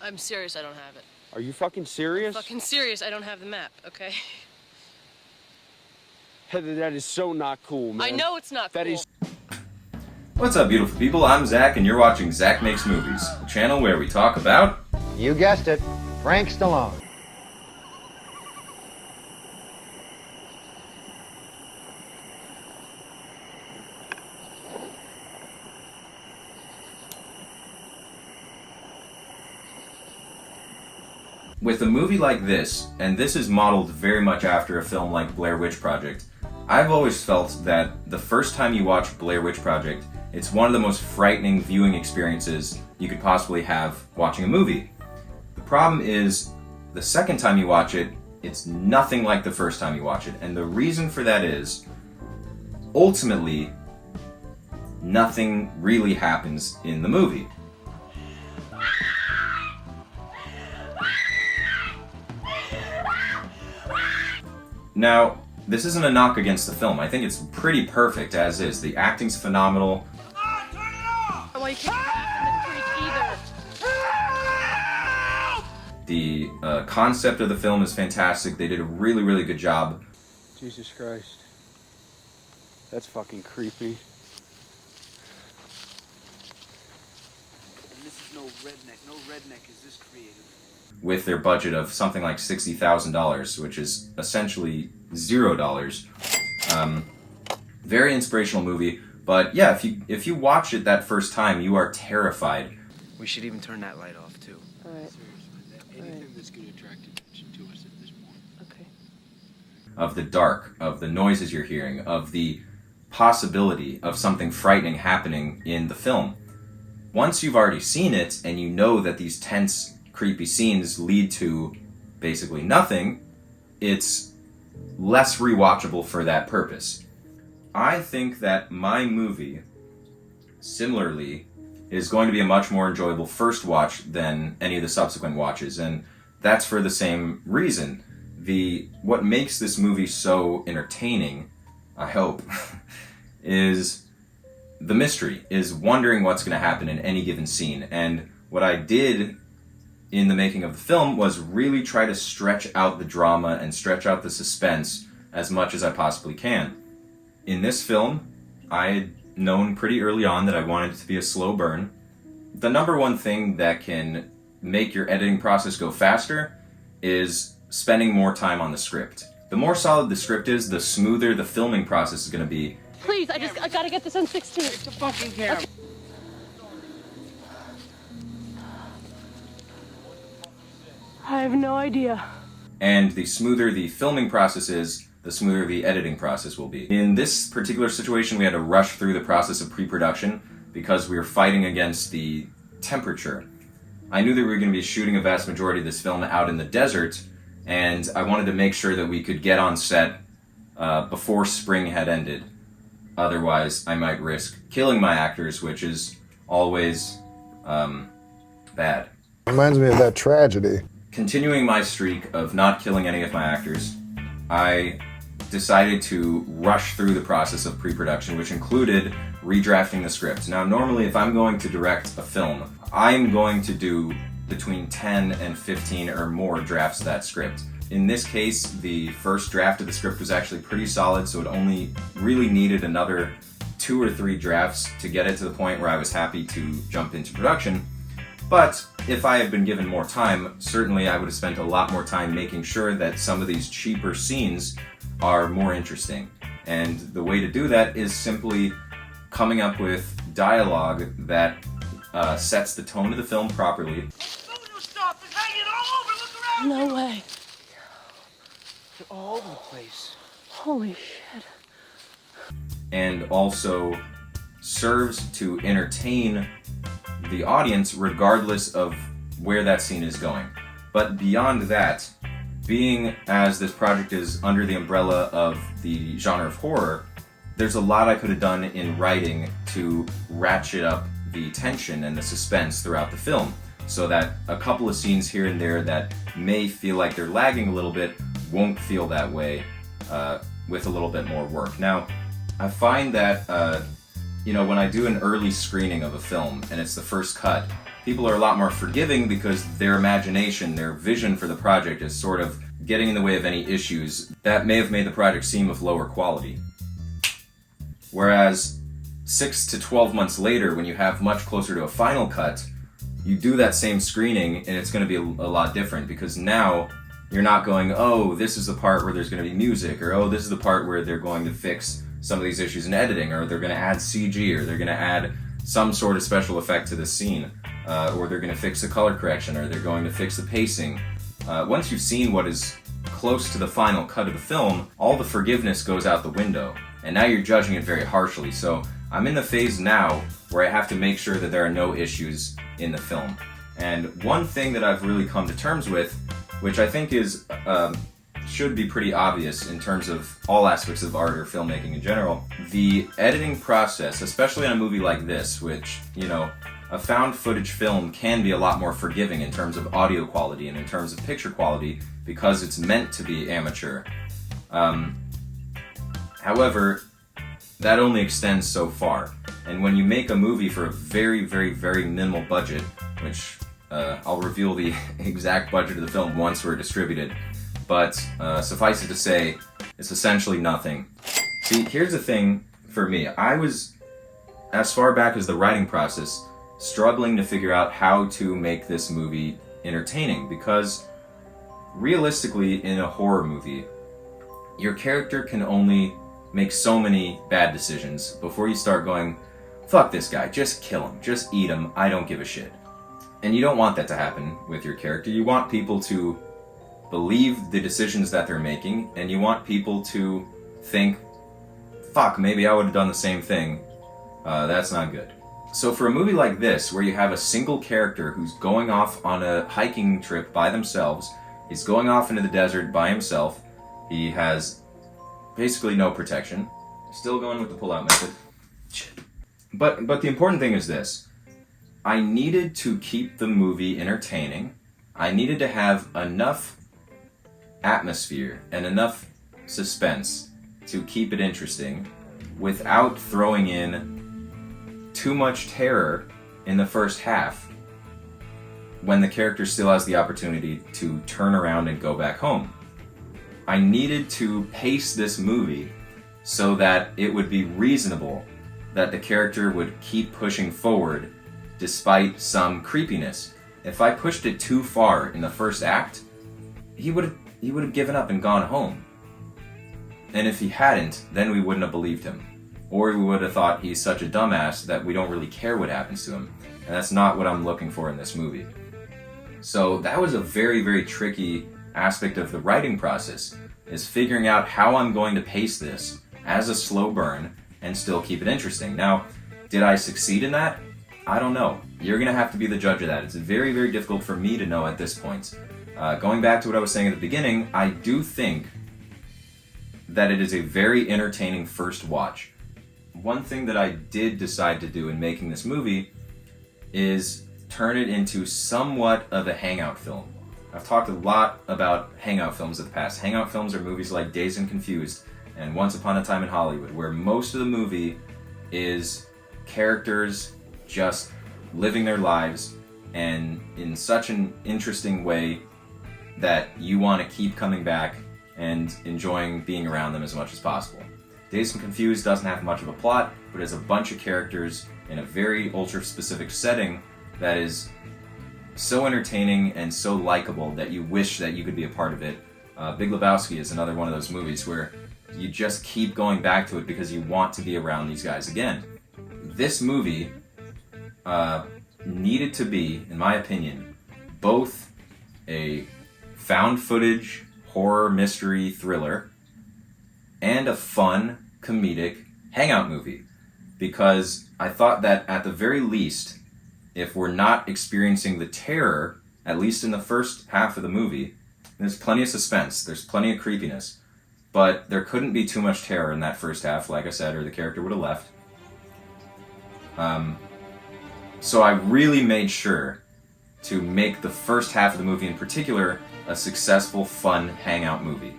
I'm serious, I don't have it. Are you fucking serious? Fucking serious, I don't have the map, okay? Heather, that is so not cool, man. I know it's not cool. That is... What's up, beautiful people? I'm Zach, and you're watching Zach Makes Movies, a channel where we talk about... You guessed it, Frank Stallone. With a movie like this, and this is modeled very much after a film like Blair Witch Project, I've always felt that the first time you watch Blair Witch Project, it's one of the most frightening viewing experiences you could possibly have watching a movie. The problem is, the second time you watch it, it's nothing like the first time you watch it, and the reason for that is, ultimately, nothing really happens in the movie. Now, this isn't a knock against the film. I think it's pretty perfect as is. The acting's phenomenal. Turn it off! Well, you can't have the freak either. The concept of the film is fantastic. They did a really, really good job. Jesus Christ. That's fucking creepy. And this is no redneck. No redneck is this creative. With their budget of something like $60,000, which is essentially $0. Very inspirational movie, but yeah, if you watch it that first time, you are terrified. We should even turn that light off too. Alright. Anything that's going to attract attention to us at this point. Okay. Of the dark, of the noises you're hearing, of the possibility of something frightening happening in the film. Once you've already seen it, and you know that these tense, creepy scenes lead to basically nothing, it's less rewatchable for that purpose. I think that my movie, similarly, is going to be a much more enjoyable first watch than any of the subsequent watches, and that's for the same reason. What makes this movie so entertaining, I hope, is the mystery, is wondering what's going to happen in any given scene. And what I did in the making of the film was really try to stretch out the drama and stretch out the suspense as much as I possibly can. In this film, I had known pretty early on that I wanted it to be a slow burn. The number one thing that can make your editing process go faster is spending more time on the script. The more solid the script is, the smoother the filming process is going to be. Please, I gotta get this on 16. It's a fucking camera. Okay. I have no idea. And the smoother the filming process is, the smoother the editing process will be. In this particular situation, we had to rush through the process of pre-production because we were fighting against the temperature. I knew that we were going to be shooting a vast majority of this film out in the desert, and I wanted to make sure that we could get on set before spring had ended. Otherwise, I might risk killing my actors, which is always bad. Reminds me of that tragedy. Continuing my streak of not killing any of my actors, I decided to rush through the process of pre-production, which included redrafting the script. Now, normally if I'm going to direct a film, I'm going to do between 10 and 15 or more drafts of that script. In this case, the first draft of the script was actually pretty solid, so it only really needed another 2 or 3 drafts to get it to the point where I was happy to jump into production. But if I had been given more time, certainly I would have spent a lot more time making sure that some of these cheaper scenes are more interesting. And the way to do that is simply coming up with dialogue that sets the tone of the film properly. Voodoo stuff is hanging all over. Look around. No way. They're all over the place. Holy shit. And also serves to entertain the audience regardless of where that scene is going. But beyond that, being as this project is under the umbrella of the genre of horror, there's a lot I could have done in writing to ratchet up the tension and the suspense throughout the film, so that a couple of scenes here and there that may feel like they're lagging a little bit won't feel that way with a little bit more work. Now, I find that when I do an early screening of a film and it's the first cut, people are a lot more forgiving because their imagination, their vision for the project is sort of getting in the way of any issues that may have made the project seem of lower quality. Whereas 6 to 12 months later, when you have much closer to a final cut, you do that same screening and it's going to be a lot different, because now you're not going, oh, this is the part where there's going to be music, or oh, this is the part where they're going to fix some of these issues in editing, or they're going to add CG, or they're going to add some sort of special effect to the scene, or they're going to fix the color correction, or they're going to fix the pacing. Once you've seen what is close to the final cut of the film, all the forgiveness goes out the window, and now you're judging it very harshly. So I'm in the phase now where I have to make sure that there are no issues in the film. And one thing that I've really come to terms with, which I think is should be pretty obvious in terms of all aspects of art or filmmaking in general, the editing process, especially on a movie like this, which, you know, a found footage film can be a lot more forgiving in terms of audio quality and in terms of picture quality because it's meant to be amateur. However, that only extends so far. And when you make a movie for a very, very, very minimal budget, which I'll reveal the exact budget of the film once we're distributed, but suffice it to say, it's essentially nothing. See, here's the thing for me. I was, as far back as the writing process, struggling to figure out how to make this movie entertaining, because realistically, in a horror movie, your character can only make so many bad decisions before you start going, fuck this guy, just kill him, just eat him, I don't give a shit. And you don't want that to happen with your character. You want people to believe the decisions that they're making, and you want people to think, fuck, maybe I would have done the same thing. That's not good. So for a movie like this, where you have a single character who's going off on a hiking trip by themselves, he's going off into the desert by himself, he has basically no protection, still going with the pull-out method. But the important thing is this. I needed to keep the movie entertaining. I needed to have enough atmosphere and enough suspense to keep it interesting without throwing in too much terror in the first half when the character still has the opportunity to turn around and go back home. I needed to pace this movie so that it would be reasonable that the character would keep pushing forward despite some creepiness. If I pushed it too far in the first act, he would have given up and gone home. And if he hadn't, then we wouldn't have believed him. Or we would have thought he's such a dumbass that we don't really care what happens to him. And that's not what I'm looking for in this movie. So that was a very, very tricky aspect of the writing process, is figuring out how I'm going to pace this as a slow burn and still keep it interesting. Now, did I succeed in that? I don't know. You're going to have to be the judge of that. It's very, very difficult for me to know at this point. Going back to what I was saying at the beginning, I do think that it is a very entertaining first watch. One thing that I did decide to do in making this movie is turn it into somewhat of a hangout film. I've talked a lot about hangout films in the past. Hangout films are movies like Dazed and Confused and Once Upon a Time in Hollywood, where most of the movie is characters just living their lives and in such an interesting way that you want to keep coming back and enjoying being around them as much as possible. Dazed and Confused doesn't have much of a plot, but has a bunch of characters in a very ultra-specific setting that is so entertaining and so likable that you wish that you could be a part of it. Big Lebowski is another one of those movies where you just keep going back to it because you want to be around these guys again. This movie needed to be, in my opinion, both a found footage horror mystery thriller and a fun comedic hangout movie, because I thought that at the very least, if we're not experiencing the terror, at least in the first half of the movie, there's plenty of suspense, there's plenty of creepiness, but there couldn't be too much terror in that first half, like I said, or the character would have left. So I really made sure to make the first half of the movie in particular a successful, fun hangout movie,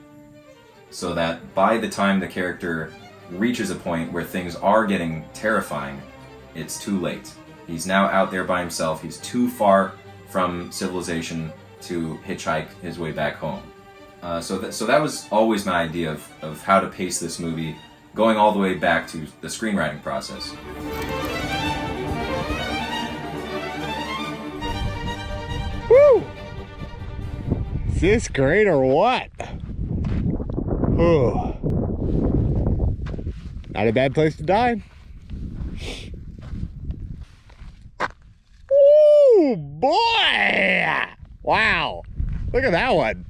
so that by the time the character reaches a point where things are getting terrifying, it's too late. He's now out there by himself. He's too far from civilization to hitchhike his way back home. So that was always my idea of how to pace this movie, going all the way back to the screenwriting process. Woo! Is this great or what? Oh. Not a bad place to die. Ooh, boy! Wow. Look at that one.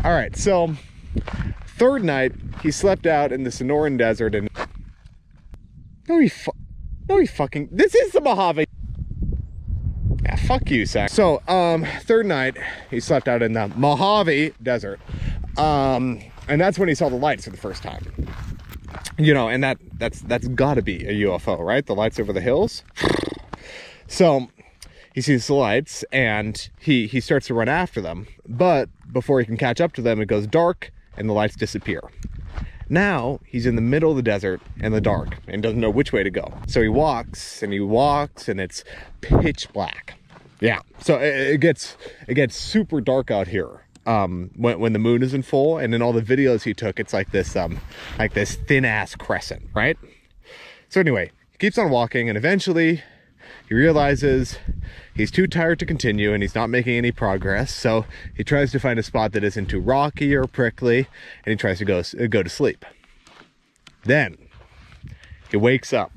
All right, so third night, he slept out in the Sonoran Desert and no, he fucking, this is the Mojave. Yeah, fuck you, Zach. So, third night, he slept out in the Mojave Desert. And that's when he saw the lights for the first time. You know, and that's gotta be a UFO, right? The lights over the hills. So he sees the lights and he starts to run after them. But before he can catch up to them, it goes dark and the lights disappear. Now he's in the middle of the desert in the dark and doesn't know which way to go. So he walks and it's pitch black. Yeah, so it gets super dark out here when the moon is in full, and in all the videos he took, it's like this thin ass crescent, right? So anyway, he keeps on walking and eventually he realizes he's too tired to continue and he's not making any progress. So he tries to find a spot that isn't too rocky or prickly, and he tries to go to sleep. Then he wakes up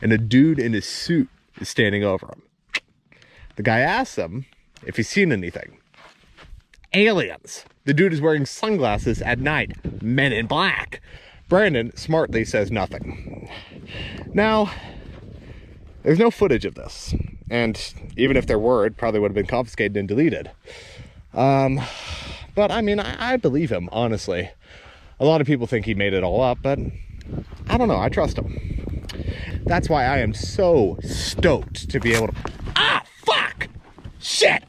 and a dude in his suit is standing over him. The guy asks him if he's seen anything. Aliens. The dude is wearing sunglasses at night. Men in black. Brandon smartly says nothing. Now, there's no footage of this. And even if there were, it probably would have been confiscated and deleted. But I mean, I believe him, honestly. A lot of people think he made it all up, but I don't know. I trust him. That's why I am so stoked to be able to... Ah, fuck! Shit!